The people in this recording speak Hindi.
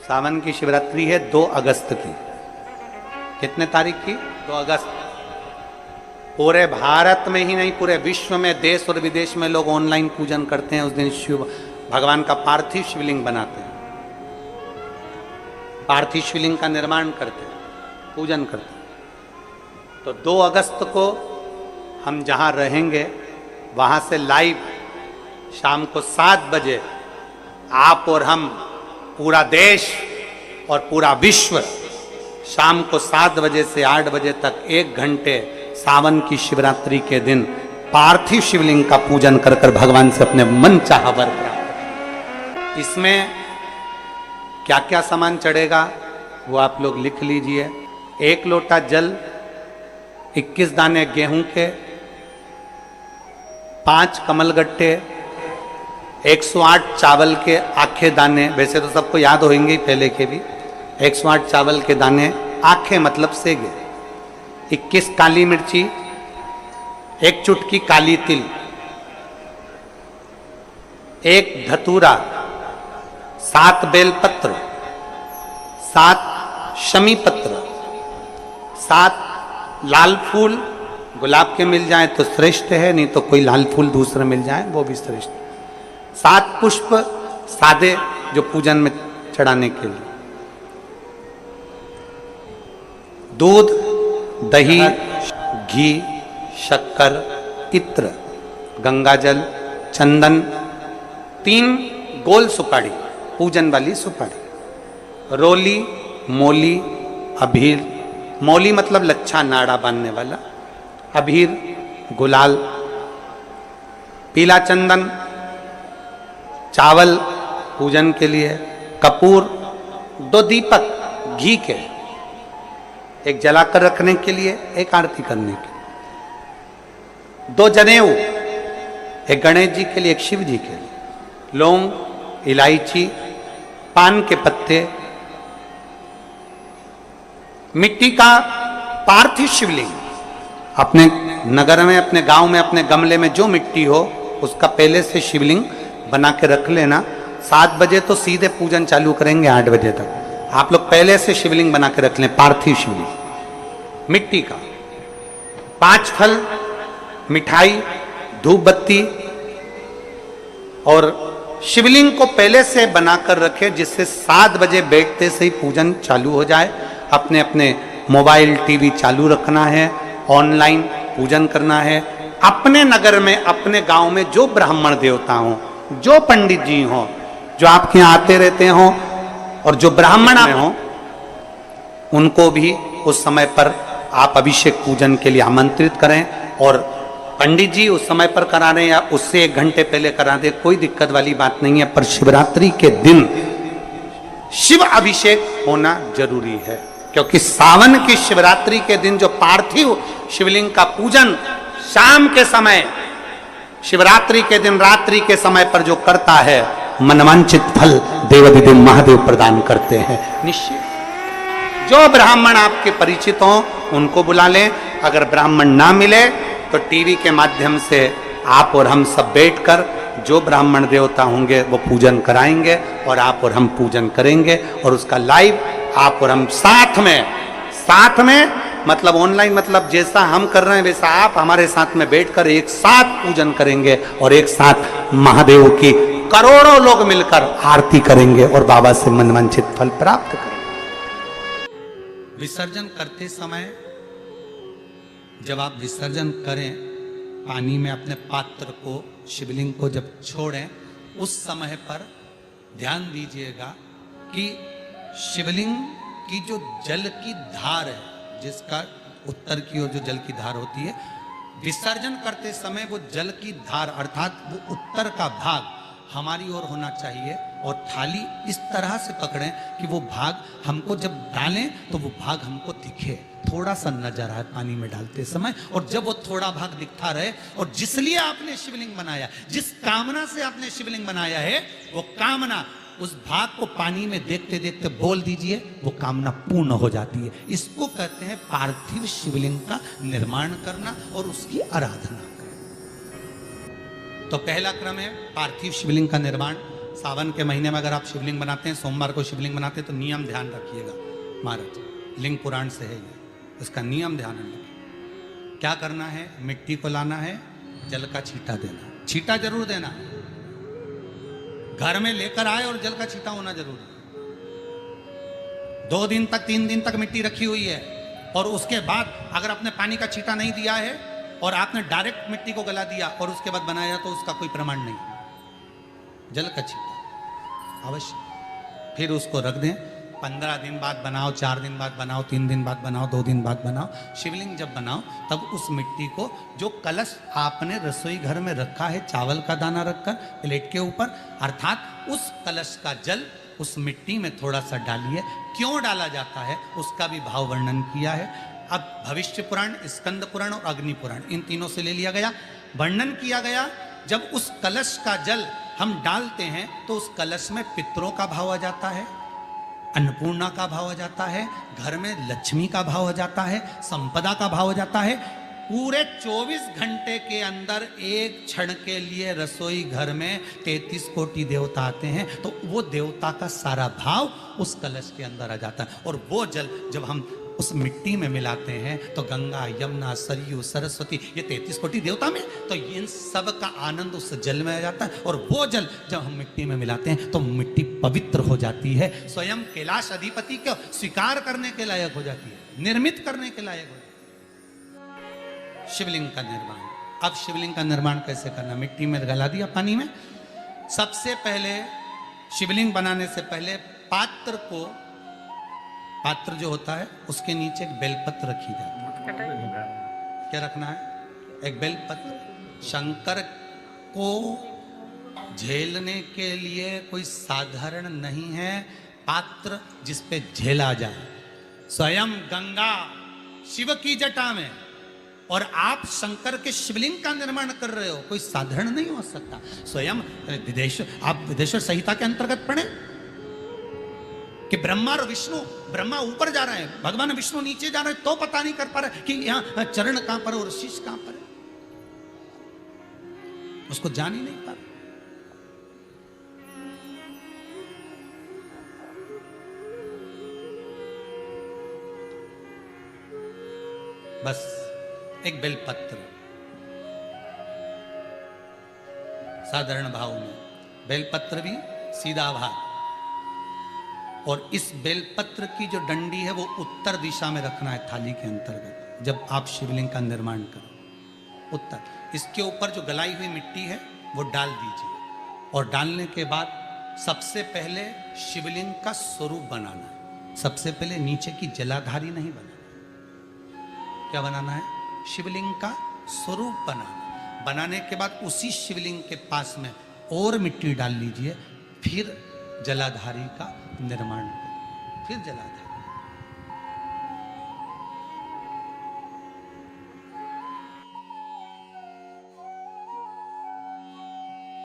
सावन की शिवरात्रि है 2 अगस्त की। कितने तारीख की? 2 अगस्त। पूरे भारत में ही नहीं, पूरे विश्व में, देश और विदेश में लोग ऑनलाइन पूजन करते हैं। उस दिन शिव भगवान का पार्थिव शिवलिंग बनाते हैं, पार्थिव शिवलिंग का निर्माण करते हैं, पूजन करते हैं। तो 2 अगस्त को हम जहाँ रहेंगे वहाँ से लाइव शाम को 7 बजे आप और हम, पूरा देश और पूरा विश्व, शाम को 7 बजे से 8 बजे तक 1 घंटे सावन की शिवरात्रि के दिन पार्थिव शिवलिंग का पूजन कर कर भगवान से अपने मन चाहा वर प्राप्त। इसमें क्या क्या सामान चढ़ेगा वो आप लोग लिख लीजिए। 1 लोटा जल, 21 दाने गेहूं के, 5 कमलगट्टे, 108 चावल के आखे दाने, वैसे तो सबको याद होंगे ही पहले के भी। 108 चावल के दाने, आखे मतलब सेगे, 21 काली मिर्ची, 1 चुटकी काली तिल, 1 धतूरा, 7 बेलपत्र, 7 शमी पत्र, 7 लाल फूल, गुलाब के मिल जाए तो श्रेष्ठ है, नहीं तो कोई लाल फूल दूसरा मिल जाए वो भी श्रेष्ठ। 7 पुष्प सादे जो पूजन में चढ़ाने के लिए, दूध, दही, घी, शक्कर, इत्र, गंगाजल, चंदन, 3 गोल सुपारी, पूजन वाली सुपारी, रोली, मोली, अबीर, मोली मतलब लच्छा नाड़ा बांधने वाला, अबीर, गुलाल, पीला चंदन, चावल पूजन के लिए, कपूर, 2 दीपक घी के, 1 जलाकर रखने के लिए, 1 आरती करने के लिए, 2 जनेऊ, 1 गणेश जी के लिए, 1 शिव जी के लिए, लौंग, इलायची, पान के पत्ते, मिट्टी का पार्थिव शिवलिंग। अपने नगर में, अपने गांव में, अपने गमले में जो मिट्टी हो उसका पहले से शिवलिंग बना के रख लेना। 7 बजे तो सीधे पूजन चालू करेंगे, 8 बजे तक आप लोग पहले से शिवलिंग बना के रख लें, पार्थिव शिवलिंग मिट्टी का। 5 फल, मिठाई, धूप बत्ती, और शिवलिंग को पहले से बनाकर रखें जिससे 7 बजे बैठते से ही पूजन चालू हो जाए। अपने अपने मोबाइल, टीवी चालू रखना है, ऑनलाइन पूजन करना है। अपने नगर में, अपने गांव में जो ब्राह्मण देवता हों, जो पंडित जी हों, जो आपके यहाँ आते रहते हों, और जो ब्राह्मण हों, उनको भी उस समय पर आप अभिषेक पूजन के लिए आमंत्रित करें। और पंडित जी उस समय पर करा रहे या उससे 1 घंटे पहले करा दे, कोई दिक्कत वाली बात नहीं है। पर शिवरात्रि के दिन शिव अभिषेक होना जरूरी है, क्योंकि सावन की शिवरात्रि के दिन जो पार्थिव शिवलिंग का पूजन शाम के समय, शिवरात्रि के दिन रात्रि के समय पर जो करता है, मनवांचित फल देवाधिदेव महादेव प्रदान करते हैं निश्चित। जो ब्राह्मण आपके परिचित हों उनको बुला लें। अगर ब्राह्मण ना मिले तो टीवी के माध्यम से आप और हम सब बैठकर जो ब्राह्मण देवता होंगे वो पूजन कराएंगे, और आप और हम पूजन करेंगे, और उसका लाइव आप और हम साथ में मतलब ऑनलाइन, मतलब जैसा हम कर रहे हैं वैसा आप हमारे साथ में बैठकर एक साथ पूजन करेंगे, और एक साथ महादेव की करोड़ों लोग मिलकर आरती करेंगे और बाबा से मनवांछित फल प्राप्त करेंगे। विसर्जन करते समय जब आप विसर्जन करें, पानी में अपने पात्र को, शिवलिंग को जब छोड़ें, उस समय पर ध्यान दीजिएगा कि शिवलिंग की जो जल की धार है, जिसका उत्तर की ओर जो जल की धार होती है, विसर्जन करते समय वो जल की धार अर्थात वो उत्तर का भाग हमारी ओर होना चाहिए, और थाली इस तरह से पकड़ें कि वो भाग हमको जब डालें तो वो भाग हमको दिखे, थोड़ा सा नजर आए पानी में डालते समय। और जब वो थोड़ा भाग दिखता रहे, और जिसलिए आपने शिवलिंग बनाया, जिस कामना से आपने शिवलिंग बनाया है, वो कामना उस भाग को पानी में देखते देखते बोल दीजिए, वो कामना पूर्ण हो जाती है। इसको कहते हैं पार्थिव शिवलिंग का निर्माण करना और उसकी आराधना करना। तो पहला क्रम है पार्थिव शिवलिंग का निर्माण। सावन के महीने में अगर आप शिवलिंग बनाते हैं, सोमवार को शिवलिंग बनाते हैं, तो नियम ध्यान रखिएगा महाराज, लिंग पुराण से है ये, उसका नियम ध्यान रखिए। क्या करना है, मिट्टी को लाना है, जल का छींटा देना, छींटा जरूर देना, घर में लेकर आए और जल का छींटा होना जरूरी है। 2 दिन तक 3 दिन तक मिट्टी रखी हुई है और उसके बाद अगर आपने पानी का छींटा नहीं दिया है और आपने डायरेक्ट मिट्टी को गला दिया और उसके बाद बनाया, तो उसका कोई प्रमाण नहीं। जल का छींटा अवश्य। फिर उसको रख दें, 15 दिन बाद बनाओ, 4 दिन बाद बनाओ, 3 दिन बाद बनाओ, 2 दिन बाद बनाओ। शिवलिंग जब बनाओ तब उस मिट्टी को, जो कलश आपने रसोई घर में रखा है चावल का दाना रखकर प्लेट के ऊपर, अर्थात उस कलश का जल उस मिट्टी में थोड़ा सा डालिए। क्यों डाला जाता है उसका भी भाव वर्णन किया है। अब भविष्य पुराण, स्कंद पुराण और अग्नि पुराण, इन तीनों से ले लिया गया, वर्णन किया गया। जब उस कलश का जल हम डालते हैं तो उस कलश में पितरों का भाव आ जाता है, अन्नपूर्णा का भाव आ जाता है, घर में लक्ष्मी का भाव आ जाता है, संपदा का भाव आ जाता है। पूरे 24 घंटे के अंदर एक क्षण के लिए रसोई घर में 33 कोटि देवता आते हैं, तो वो देवता का सारा भाव उस कलश के अंदर आ जाता है। और वो जल जब हम उस मिट्टी में मिलाते हैं तो गंगा, यमुना, सरयू, सरस्वती, ये 33 कोटि देवता में, तो इन सब का आनंद उस जल में आ जाता है। और वो जल जब हम मिट्टी में मिलाते हैं तो मिट्टी पवित्र हो जाती है, स्वयं कैलाश अधिपति को स्वीकार करने के लायक हो जाती है, निर्मित करने के लायक हो जाती है। शिवलिंग का निर्माण। अब शिवलिंग का निर्माण कैसे करना, मिट्टी में गला दिया पानी में। सबसे पहले शिवलिंग बनाने से पहले पात्र को, पात्र जो होता है उसके नीचे एक बेलपत्र रखी जाती है। क्या रखना है, एक बेलपत्र। शंकर को झेलने के लिए कोई साधारण नहीं है पात्र जिस पे झेला जाए। स्वयं गंगा शिव की जटा में, और आप शंकर के शिवलिंग का निर्माण कर रहे हो, कोई साधारण नहीं हो सकता। स्वयं आप विदेश्वर संहिता के अंतर्गत पढ़े कि ब्रह्मा और विष्णु, ब्रह्मा ऊपर जा रहे हैं, भगवान विष्णु नीचे जा रहे हैं, तो पता नहीं कर पा रहे कि यहां चरण कहां पर और शीश कहां पर है, उसको जान ही नहीं पा रहे। बस एक बेलपत्र, साधारण भाव में बेलपत्र भी सीधा भाग, और इस बेलपत्र की जो डंडी है वो उत्तर दिशा में रखना है थाली के अंतर्गत। जब आप शिवलिंग का निर्माण करो उत्तर, इसके ऊपर जो गलाई हुई मिट्टी है वो डाल दीजिए। और डालने के बाद सबसे पहले शिवलिंग का स्वरूप बनाना है। सबसे पहले नीचे की जलाधारी नहीं बनाना। क्या बनाना है, शिवलिंग का स्वरूप बनाना। बनाने के बाद उसी शिवलिंग के पास में और मिट्टी डाल लीजिए, फिर जलाधारी का निर्माण करें, फिर जलाधारी।